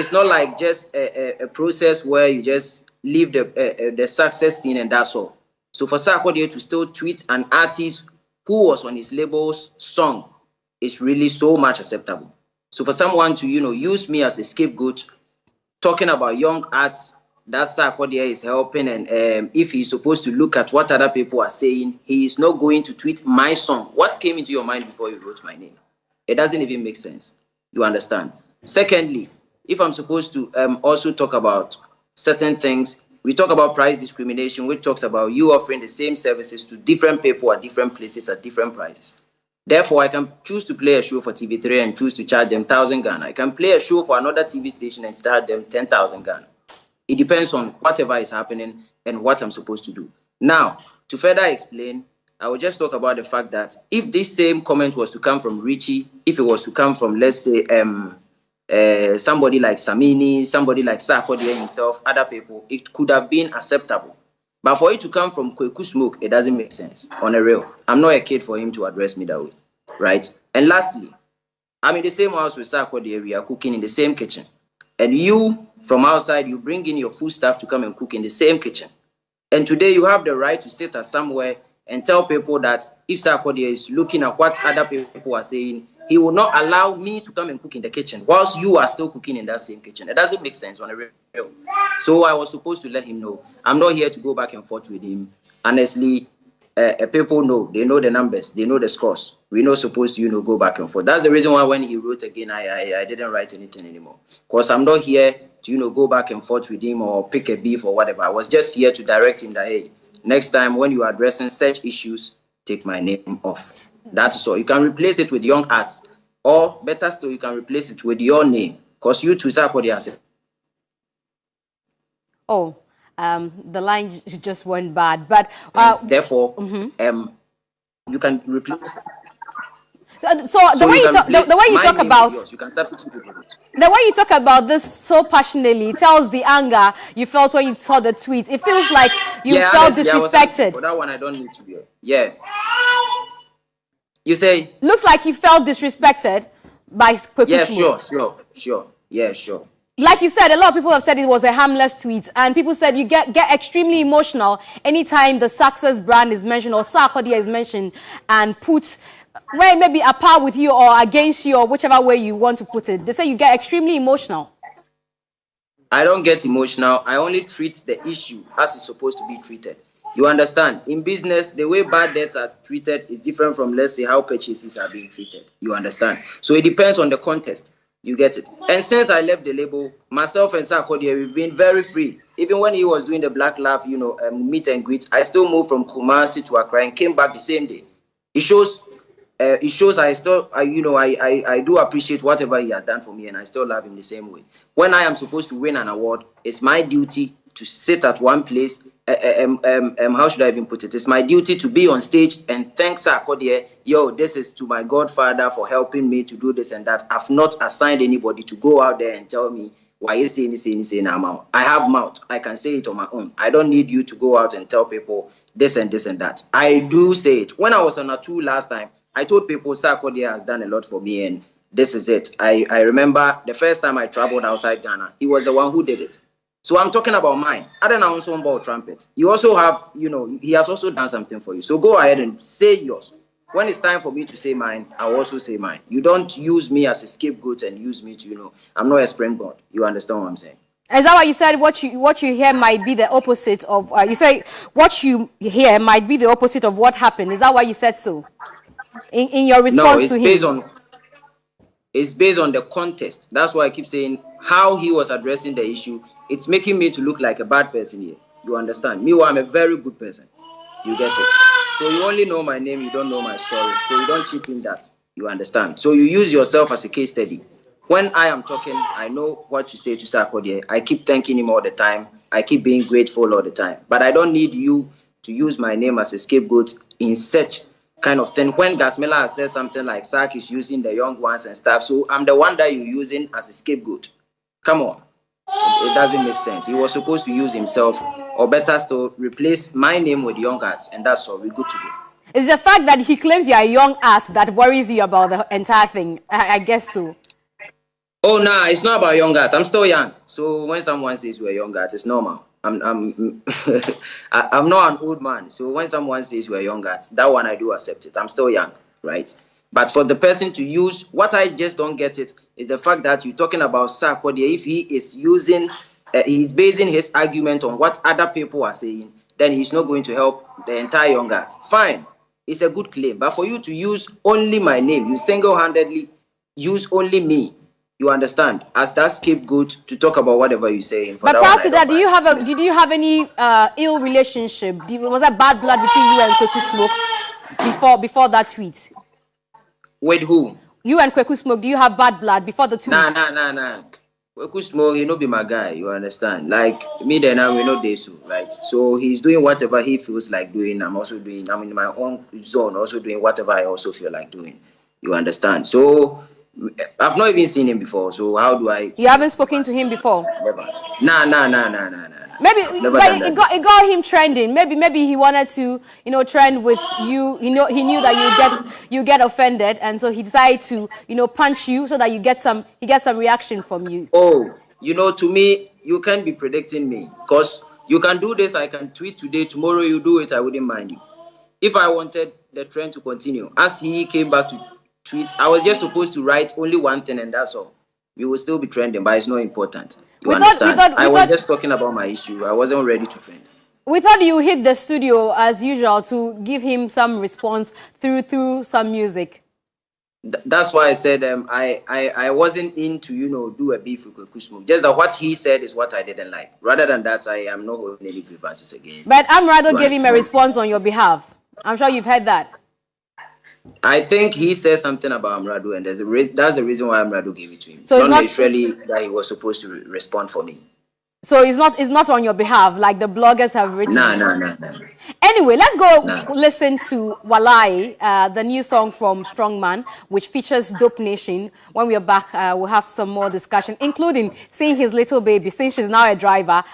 it's not like just a process where you just leave the success scene and that's all. So for Sarkodie to still tweet an artist who was on his label's song is really so much acceptable. So for someone to, use me as a scapegoat, talking about young arts that Sarkodie is helping, and if he's supposed to look at what other people are saying, he is not going to tweet my song. What came into your mind before you wrote my name? It doesn't even make sense. You understand? Secondly, if I'm supposed to also talk about certain things, we talk about price discrimination, which talks about you offering the same services to different people at different places at different prices. Therefore, I can choose to play a show for TV3 and choose to charge them 1,000 Ghana. I can play a show for another TV station and charge them 10,000 Ghana. It depends on whatever is happening and what I'm supposed to do. Now, to further explain, I will just talk about the fact that if this same comment was to come from Richie, if it was to come from, let's say, somebody like Samini, somebody like Sarkodie himself, other people, it could have been acceptable. But for it to come from Kweku Smoke, it doesn't make sense. On a real, I'm not a kid for him to address me that way, right? And lastly, I'm in the same house with Sarkodie. We are cooking in the same kitchen. And you, from outside, you bring in your food staff to come and cook in the same kitchen. And today you have the right to sit at somewhere and tell people that if Sarkodie is looking at what other people are saying, he will not allow me to come and cook in the kitchen whilst you are still cooking in that same kitchen. It doesn't make sense on a real. So I was supposed to let him know. I'm not here to go back and forth with him. Honestly, people know. They know the numbers. They know the scores. We're not supposed to, go back and forth. That's the reason why when he wrote again, I didn't write anything anymore. Because I'm not here to, go back and forth with him or pick a beef or whatever. I was just here to direct him that, hey, next time when you are addressing such issues, take my name off. That's all. You can replace it with young arts, or better still, you can replace it with your name, because you too, Sarkodie has it. Oh, the line just went bad, but therefore, you can replace. So the way you talk about yours, you can substitute it. The way you talk about this so passionately tells the anger you felt when you saw the tweet. It feels like you felt disrespected. For that one, I don't need to be. Yeah. You say? Looks like you felt disrespected by Kweku. Yeah, sure. Yeah, sure. Like you said, a lot of people have said it was a harmless tweet, and people said you get extremely emotional anytime the success brand is mentioned or Sarkodie is mentioned and put where maybe apart with you or against you or whichever way you want to put it. They say you get extremely emotional. I don't get emotional. I only treat the issue as it's supposed to be treated. You understand? In business, the way bad debts are treated is different from, let's say, how purchases are being treated. You understand? So it depends on the context. You get it? And since I left the label, myself and Sarkodie, we've been very free. Even when he was doing the Black Love, meet and greet, I still moved from Kumasi to Accra and came back the same day. It shows I still, I do appreciate whatever he has done for me, and I still love him the same way. When I am supposed to win an award, it's my duty to sit at one place. How should I even put it? It's my duty to be on stage and thank Sarkodie. Yo, this is to my godfather for helping me to do this and that. I've not assigned anybody to go out there and tell me why you say now. I have mouth. I can say it on my own. I don't need you to go out and tell people this and this and that. I do say it. When I was on a tour last time, I told people Sarkodie has done a lot for me, and this is it. I remember the first time I traveled outside Ghana, he was the one who did it. So I'm talking about mine. I don't know also about trumpets. You also have, he has also done something for you. So go ahead and say yours. When it's time for me to say mine, I'll also say mine. You don't use me as a scapegoat and use me to, I'm not a springboard. You understand what I'm saying? Is that why you said what you hear might be the opposite of, you say what you hear might be the opposite of what happened. Is that why you said so? In your response to him? It's based on the context. That's why I keep saying how he was addressing the issue. It's making me to look like a bad person here. You understand? Meanwhile, I'm a very good person. You get it? So you only know my name, you don't know my story. So you don't chip in that. You understand? So you use yourself as a case study. When I am talking, I know what to say to Sarkodie. I keep thanking him all the time. I keep being grateful all the time. But I don't need you to use my name as a scapegoat in such kind of thing. When Gasmela says something like Sark is using the young ones and stuff, so I'm the one that you're using as a scapegoat. Come on. It doesn't make sense. He was supposed to use himself, or better still, replace my name with young arts, and that's all. We're good to go. It's the fact that he claims you are young arts that worries you about the entire thing. I guess so. Oh, nah, it's not about young art. I'm still young. So when someone says we're young art, it's normal. I'm I'm not an old man. So when someone says we're young art, that one I do accept it. I'm still young, right? But for the person to use, what I just don't get it is the fact that you're talking about Sarkodie. If he is using, he's basing his argument on what other people are saying, then he's not going to help the entire young art. Fine, it's a good claim. But for you to use only my name, you single-handedly use only me. You understand? As that scapegoat to talk about whatever you say. But prior to that, did you have any ill relationship? Was that bad blood between you and Kweku Smoke before that tweet? With who? You and Kweku Smoke, do you have bad blood before the tweet? Nah. Kweku Smoke, he no be my guy. You understand? Like me, then I will not do so, right? So he's doing whatever he feels like doing. I'm also doing. I'm in my own zone, also doing whatever I also feel like doing. You understand? So I've not even seen him before, so how do I? You haven't spoken to him before? Never. Nah. Maybe it got him trending. Maybe he wanted to, trend with you. He knew that you get offended, and so he decided to, punch you so that he gets some reaction from you. Oh, to me, you can't be predicting me because you can do this. I can tweet today, tomorrow you do it. I wouldn't mind you. If I wanted the trend to continue, as he came back to tweets, I was just supposed to write only one thing and that's all. We will still be trending, but it's not important. You understand? I was just talking about my issue. I wasn't ready to trend. We thought you hit the studio as usual to give him some response through some music. That's why I said I wasn't in to do a beef with Kweku Smoke. Just that what he said is what I didn't like. Rather than that, I am not holding any grievances against. But Amerado gave him a response on your behalf. I'm sure you've heard that. I think he said something about Amerado, and that's the reason why Amerado gave it to him. So it's not necessarily that he was supposed to respond for me. So it's not on your behalf, like the bloggers have written. No. Anyway, let's go listen to Walai, the new song from Strongman, which features Dope Nation. When we are back, we'll have some more discussion, including seeing his little baby, since she's now a driver.